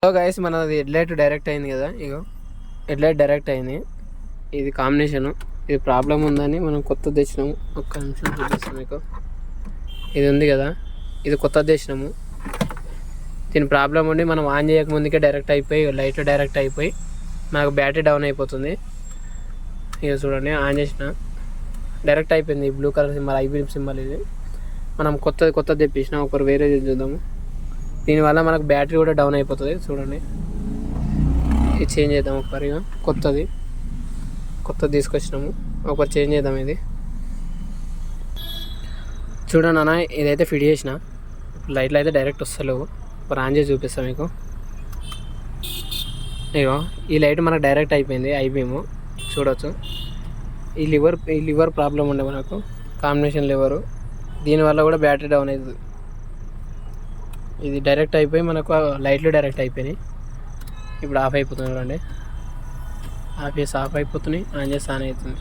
So guys మనది headlight direct అయింది కదా, ఇగో హెడ్లైట్ డైరెక్ట్ అయింది. ఇది కాంబినేషను, ఇది ప్రాబ్లం ఉందని మనం కొత్త తెచ్చినాము. ఒక్క నిమిషం చూపిస్తాం మీకు. ఇది ఉంది కదా, ఇది కొత్త తెచ్చినాము. దీని ప్రాబ్లం ఉండి మనం ఆన్ చేయక ముందుకే డైరెక్ట్ అయిపోయి లైట్ డైరెక్ట్ అయిపోయి నాకు బ్యాటరీ డౌన్ అయిపోతుంది. ఇక చూడండి, ఆన్ చేసిన డైరెక్ట్ అయిపోయింది. Blue colour symbol, IB symbol. ఇది మనం కొత్తది తెప్పించినాం. ఒకరు వేరే చూద్దాము. దీనివల్ల మనకు బ్యాటరీ కూడా డౌన్ అయిపోతుంది. చూడండి, ఇది చేంజ్ చేద్దాం ఒకరిగా. కొత్తది తీసుకొచ్చినాము, ఒకరు చేంజ్ చేద్దాం. ఇది చూడండి అన్న, ఇదైతే ఫిట్ చేసిన. లైట్లు అయితే డైరెక్ట్ వస్తలేవు. ఒకరు ఆన్ చేసి చూపిస్తాం మీకు. ఇగో ఈ లైట్ మనకు డైరెక్ట్ అయిపోయింది. ఐబీఎం చూడవచ్చు. ఈ లివర్ ప్రాబ్లం ఉండే మనకు, కాంబినేషన్ లివరు. దీనివల్ల కూడా బ్యాటరీ డౌన్ అవుతుంది. ఇది డైరెక్ట్ అయిపోయి మనకు లైట్లు డైరెక్ట్ అయిపోయినాయి. ఇప్పుడు ఆఫ్ అయిపోతుంది చూడండి. ఆఫ్ చేసి ఆఫ్ అయిపోతున్నాయి, ఆన్ చేసి ఆన్ అవుతుంది.